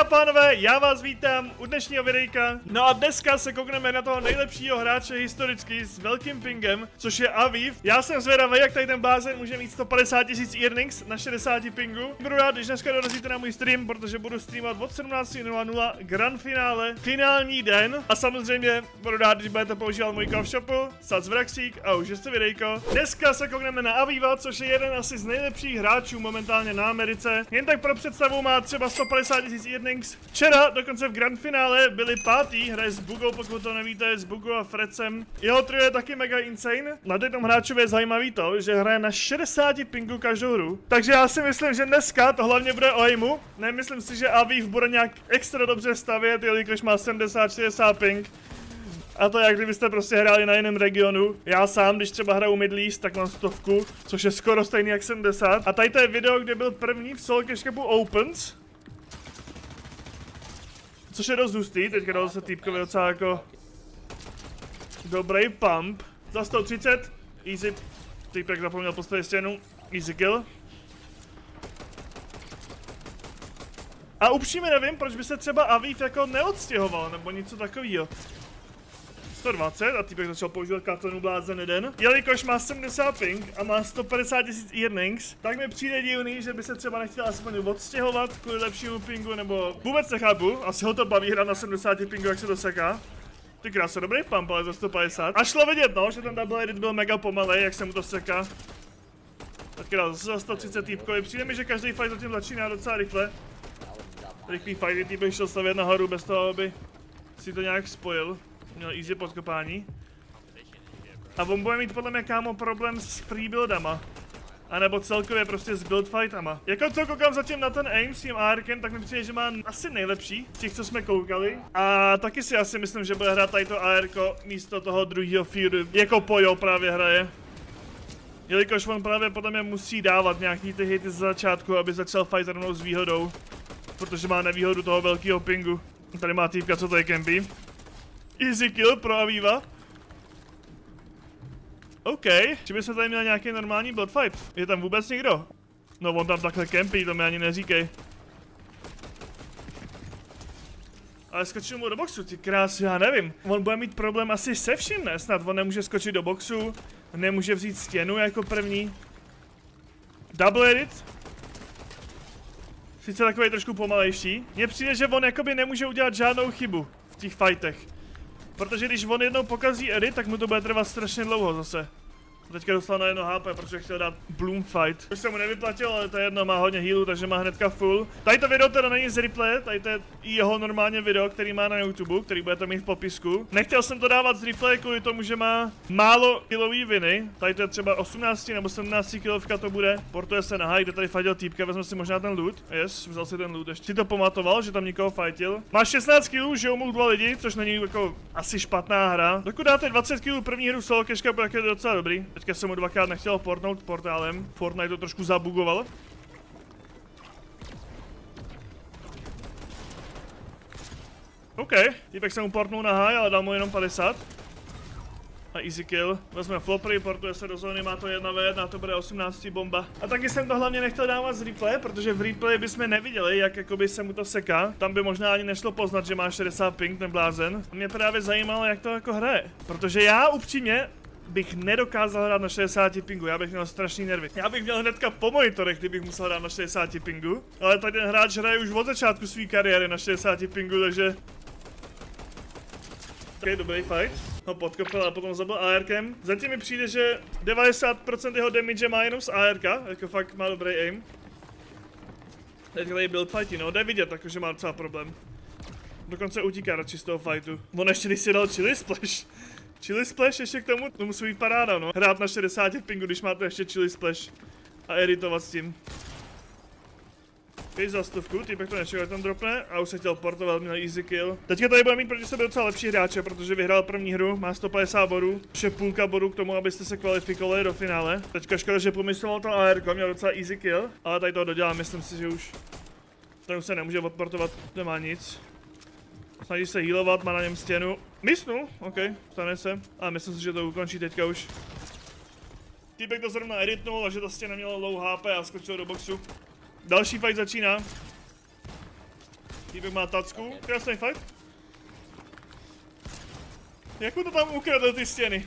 Dámy a pánové, já vás vítám u dnešního videjka. No a dneska se koukneme na toho nejlepšího hráče historicky s velkým pingem, což je Aviv. Já jsem zvědavý, jak tady ten blázen může mít 150 000 earnings na 60 pingu. Budu rád, když dneska dorazíte na můj stream, protože budu streamovat od 17:00 grand finále, finální den. A samozřejmě budu rád, když budete používat můj Call of Shopu, Sazvraxík a už jste videjko. Dneska se koukneme na Aviva, což je jeden asi z nejlepších hráčů momentálně na Americe. Jen tak pro představu má třeba 150 000 earnings. Včera dokonce v grand finále byli pátý, hraje s Bugou, pokud to nevíte, s Bugou a Frecem. Jeho trio je taky mega insane. Na tom hráčově je zajímavý to, že hraje na 60 pingu každou hru. Takže já si myslím, že dneska to hlavně bude o aimu. Nemyslím si, že Aviv bude nějak extra dobře stavět, jelikož má 70-60 ping. A to jak kdybyste prostě hráli na jiném regionu. Já sám, když třeba hraju Middle East, tak mám 100, což je skoro stejný jak 70. A tady to je video, kde byl první v Solo Cash Cupu Opens. Což je dost hustý, teďka dal se týpkovi docela jako dobrý pump. Za 130, easy, týpek zapomněl postavit stěnu, easy kill. A upřímně nevím, proč by se třeba Aviv jako neodstěhoval, nebo něco takového. 120 a týpek začal používat katonu blázen jeden. Jelikož má 70 ping a má 150 000 earnings, tak mi přijde divný, že by se třeba nechtěl aspoň odstěhovat kvůli lepšímu pingu, nebo vůbec nechápu, asi ho to baví hrát na 70 pingu, jak se to seká. Ty krása, dobrý pump, ale za 150. A šlo vidět, no, že ten double edit byl mega pomalej, jak se mu to seká. Tak dál, zase za 130 týpkovi. Přijde mi, že každý fight zatím začíná docela rychle. Rychlý fight, týpek šel stavět nahoru bez toho, aby si to nějak spojil. Měl easy podkopání. A on bude mít podle mě, kámo, problém s free buildama. A nebo celkově prostě s build fightama. Jako co koukám zatím na ten aim s tím ARkem, tak mi přijde, že má asi nejlepší z těch, co jsme koukali. A taky si asi myslím, že bude hrát tady to ARko místo toho druhého Fury. Jako Pojo právě hraje. Jelikož on právě podle mě musí dávat nějaký ty hity z začátku, aby začal fight rovnou s výhodou. Protože má nevýhodu toho velkého pingu. Tady má týpka, co tady campí. Easy kill pro Aviva. OK, či by se tady měl nějaký normální build fight? Je tam vůbec někdo? No on tam takhle campí, to mi ani neříkej. Ale skočil mu do boxu, ty krásy, já nevím. On bude mít problém asi se vším, ne? Snad on nemůže skočit do boxu, nemůže vzít stěnu jako první. Double edit. Sice takový trošku pomalejší. Mně přijde, že on jakoby nemůže udělat žádnou chybu v těch fightech. Protože když on jednou pokazí edit, tak mu to bude trvat strašně dlouho zase. Teďka dostal na 1 HP, protože chtěl dát Bloom fight. Už se mu nevyplatil, ale to je jedno, má hodně healu, takže má hnedka full. Tady to video teda není z replay, tady to je jeho normálně video, který má na YouTube, který budete mít v popisku. Nechtěl jsem to dávat z replay kvůli tomu, že má málo killový viny. Tady to je třeba 18 nebo 17 kilovka to bude. Portuje se na high, kde tady fightil týpka, vezme si možná ten loot. Yes, vzal si ten loot ještě. Si to pamatoval, že tam někoho fightil. Má 16 killů, že mu 2 lidi, což není jako asi špatná hra. Dokud dáte 20 killů první hru Solo Cash Cup, tak je to docela dobrý. Teďka jsem mu dvakrát nechtěl portnout portálem. Fortnite to trošku zabugoval. OK, týpek se mu portnul na high, ale dal mu jenom 50. A easy kill. Vezme flopry, portuje se do zóny, má to 1v1, to bude 18 bomba. A taky jsem to hlavně nechtěl dávat z replay, protože v replay bychom neviděli, jak jakoby se mu to seká. Tam by možná ani nešlo poznat, že má 60 ping, ten blázen. Mě právě zajímalo, jak to jako hraje. Protože já upřímně bych nedokázal hrát na 60 pingu, já bych měl strašný nervy. Já bych měl hnedka po monitorech, kdybych musel hrát na 60 pingu. Ale tady ten hráč hraje už od začátku své kariéry na 60 pingu, takže... OK, dobrý fight. Ho podkopil a potom zabil ARkem. Zatím mi přijde, že 90% jeho damage má jenom z ARK, jako fakt má dobrý aim. Teď tady build fighty, no, jde vidět, takže má docela problém. Dokonce utíká radši z toho fightu. On ještě když si dal chili splash. Chili splash ještě k tomu, to musí být paráda, no. Hrát na 60 pingu, když máte ještě chili splash. A editovat s tím. Za 100, týpek to nečekal, tam dropne a už se chtěl portovat, měl easy kill. Teďka tady bude mít proti sobě docela lepší hráče, protože vyhrál první hru, má 150 bodů, ještě půlka bodů k tomu, abyste se kvalifikovali do finále. Teďka škoda, že pomysloval to AR, měl docela easy kill, ale tady to dodělá, myslím si, že už ten už se nemůže odportovat, nemá nic. Snaží se healovat, má na něm stěnu. Mysnu, OK, stane se, ale myslím si, že to ukončí teďka už. Týpek to zrovna editnul, takže to stěna mělo low HP a skočil do boxu. Další fight začíná. Týpek má tacku, krásný fight. Jak mu to tam ukradl ty stěny?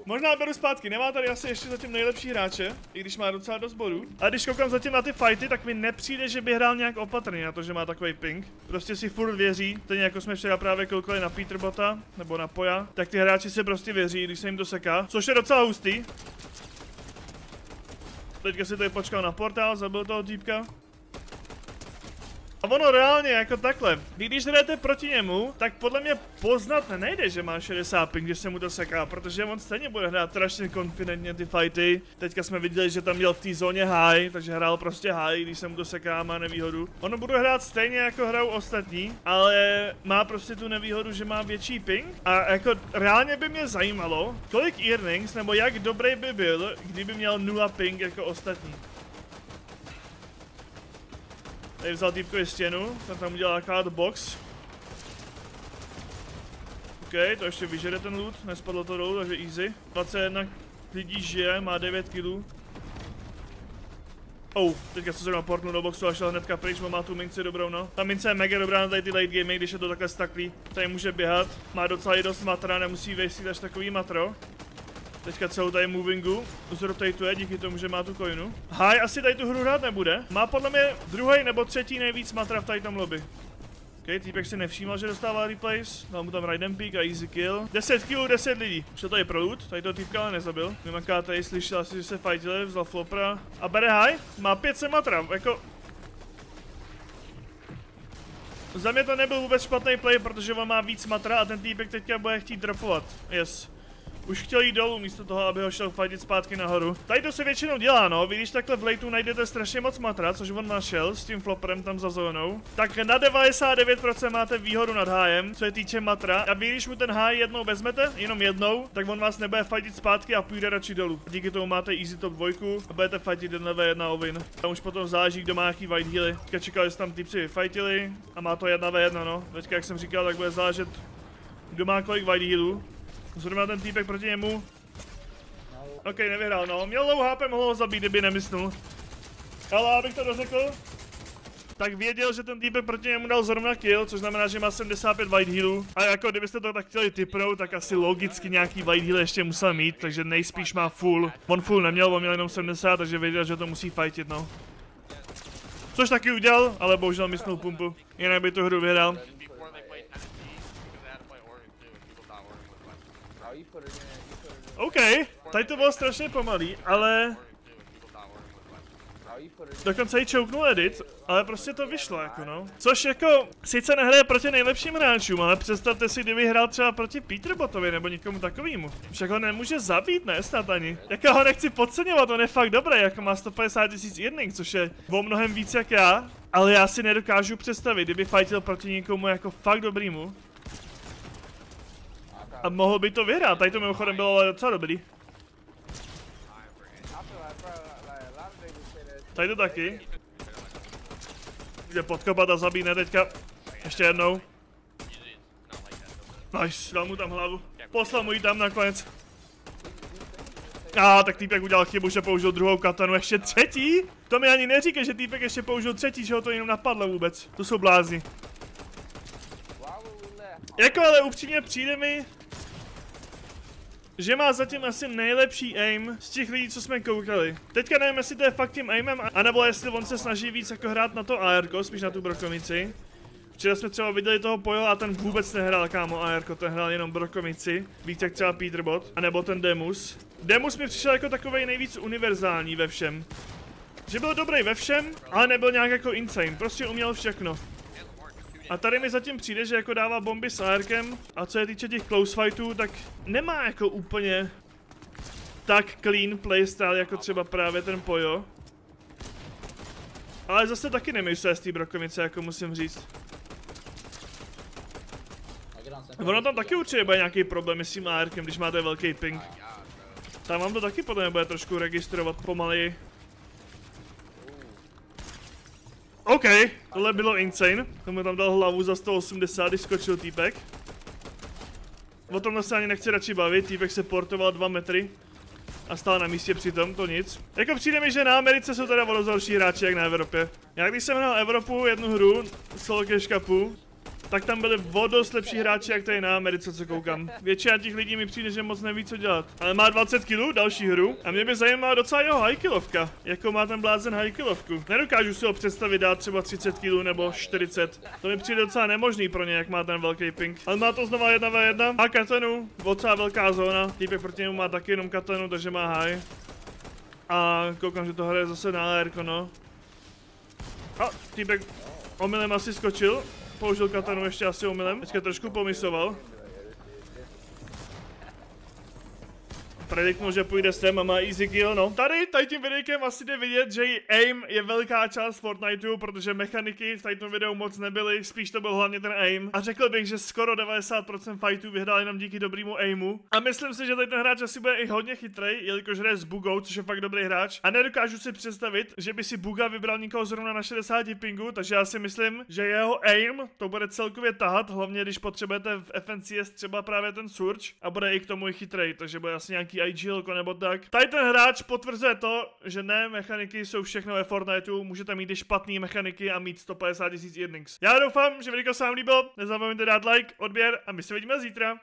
Možná beru zpátky, nemá tady asi ještě zatím nejlepší hráče, i když má docela dost bodů. A když koukám zatím na ty fighty, tak mi nepřijde, že by hrál nějak opatrně na to, že má takový ping. Prostě si furt věří, stejně jako jsme včera právě koukali na Peterbota, nebo na Poja, tak ty hráči si prostě věří, když se jim to seká, což je docela hustý. Teďka si tady počkal na portál, zabil toho týpka. A ono reálně jako takhle, když jdete proti němu, tak podle mě poznat nejde, že má 60 ping, když se mu to seká, protože on stejně bude hrát strašně konfidentně ty fighty. Teďka jsme viděli, že tam měl v té zóně high, takže hrál prostě high, když se mu to seká, má nevýhodu. Ono bude hrát stejně jako hrajou ostatní, ale má prostě tu nevýhodu, že má větší ping. A jako reálně by mě zajímalo, kolik earnings, nebo jak dobrý by byl, kdyby měl 0 ping jako ostatní. Tady vzal týpkovi stěnu, tam udělal akorát box. OK, to ještě vyžere ten loot, nespadlo to dolů, takže easy. 21 lidí žije, má 9 killů. Teďka se zrovna portnul do boxu a šel hnedka pryč, má tu minci dobrou, no. Ta mince je mega dobrá na tady ty late gamey, když je to takhle staklý. Tady může běhat, má docela i dost matra, nemusí vejstit až takový matro. Teďka celou tady movingu zrotateuje díky tomu, že má tu coinu. High asi tady tu hru hrát nebude. Má podle mě druhý nebo třetí nejvíc matra v tady tom lobby. OK, týpek si nevšímal, že dostává replays. Dal mu tam ride and peek a easy kill. 10 killů, 10 lidí. Šel tady pro loot, tady toho týpka ale nezabil. Mimaká tady slyšel asi, že se fightili, vzal flopra. A bere high, má 500 matra, jako... Za mě to nebyl vůbec špatný play, protože on má víc matra a ten týpek teďka bude chtít dropovat. Yes. Už chtěl jít dolů místo toho, aby ho šel fightit zpátky nahoru. Tady to se většinou dělá, no. Vy když takhle v lateu najdete strašně moc matra, což on našel s tím floperem tam za zónou, tak na 99% máte výhodu nad hájem, co je týče matra. A vy když mu ten háj jednou vezmete, jenom jednou, tak on vás nebude fightit zpátky a půjde radši dolů. Díky tomu máte easy top 2 a budete fightit 1v1 o win. Tam už potom záleží, kdo má jaký white healy. Teďka čekal, že tam typci vyfightili a má to 1v1, no. Teďka jak jsem říkal, tak bude záležet, kdo má kolik white healů. Zrovna ten týpek proti němu. OK, nevyhrál, no. Měl low HP, mohl ho zabít, kdyby nemyslel. Ale abych to dořekl, tak věděl, že ten týpek proti němu dal zrovna kill, což znamená, že má 75 white healů. A jako kdybyste to tak chtěli tipnout, tak asi logicky nějaký white heal ještě musel mít, takže nejspíš má full. On full neměl, on měl jenom 70, takže věděl, že to musí fightit, no. Což taky udělal, ale bohužel mysnul pumpu. Jinak by tu hru vyhrál. OK, tady to bylo strašně pomalý, ale... Dokonce i chouknul edit, ale prostě to vyšlo jako no. Což jako, sice nehraje proti nejlepším hráčům, ale představte si, kdyby hrál třeba proti Peterbotovi nebo někomu takovýmu. Však ho nemůže zabít, ne snad ani. Jako ho nechci podceňovat, on je fakt dobrý, jako má 150 000 earnings, což je o mnohem víc jak já. Ale já si nedokážu představit, kdyby fightil proti někomu jako fakt dobrýmu. A mohl by to vyhrát, tady to mimochodem bylo ale docela dobrý. Tady to taky. Jde podkopat a zabíne teďka. Ještě jednou. Nice, dal mu tam hlavu. Poslal mu ji tam nakonec. Tak týpek udělal chybu, že použil druhou katanu, ještě třetí? To mi ani neříká, že týpek ještě použil třetí, že ho to jenom napadlo vůbec. To jsou blázni. Jako ale upřímně přijde mi, že má zatím asi nejlepší aim z těch lidí, co jsme koukali. Teďka nevím, jestli to je fakt tím aimem, anebo jestli on se snaží víc jako hrát na to ARko, spíš na tu brokomici. Včera jsme třeba viděli toho Pojo a ten vůbec nehrál kámo ARko, ten hrál jenom brokomici, víc jak třeba Peterbot, anebo ten Demus. Demus mi přišel jako takovej nejvíc univerzální ve všem. Že byl dobrý ve všem, ale nebyl nějak jako insane, prostě uměl všechno. A tady mi zatím přijde, že jako dává bomby s ARkem a co je týče těch close fightů, tak nemá jako úplně tak clean playstyle jako třeba právě ten Pojo. Ale zase taky nemyslel z té brokovice, jako musím říct. Ono tam taky určitě bude nějaký problém s tím ARkem, když máte velký ping. Tam vám to taky podle mě bude trošku registrovat pomaleji. OK, tohle bylo insane. Tomu tam dal hlavu za 180, když skočil týpek. O tomhle se ani nechci radši bavit, týpek se portoval 2 metry. A stál na místě přitom, to nic. Jako přijde mi, že na Americe jsou teda o dost horší hráči jak na Evropě. Já když jsem hrál Evropu jednu hru, Solo Cash Cupu, tak tam byli o dost lepší hráči jak tady na Americe, co koukám. Většina těch lidí mi přijde, že moc neví, co dělat. Ale má 20 kg, další hru. A mě by zajímala docela jeho high killovka. Jako má ten blázen high killovku. Nedokážu si ho představit dát třeba 30 kg nebo 40. To mi přijde docela nemožný pro ně, jak má ten velký ping. Ale má to znova 1v1. A katanu, docela velká zóna. Týpek proti němu má taky jenom katanu, takže má high. A koukám, že to hraje zase na AR, no. A týpek omylem asi skočil. Použil katanu ještě asi omylem. Teďka trošku pomisoval. Prediknul, že půjde sem a má easy kill, no. Tady tím videjkem asi jde vidět, že i aim je velká část Fortniteu, protože mechaniky v tom videu moc nebyly, spíš to byl hlavně ten aim. A řekl bych, že skoro 90% fightů vyhrál jenom díky dobrému aimu. A myslím si, že tady ten hráč asi bude i hodně chytrej, jelikož hraje s Bugou, což je fakt dobrý hráč. A nedokážu si představit, že by si Buga vybral někoho zrovna na 60 pingu, takže já si myslím, že jeho aim to bude celkově tahat, hlavně když potřebujete v FNCS třeba právě ten surge a bude i k tomu i chytrej, takže bude asi nějaký IG nebo tak. Tady ten hráč potvrzuje to, že ne, mechaniky jsou všechno ve Fortniteu, můžete mít i špatné mechaniky a mít 150 000 earnings. Já doufám, že video se vám líbilo, nezapomeňte dát like, odběr a my se vidíme zítra.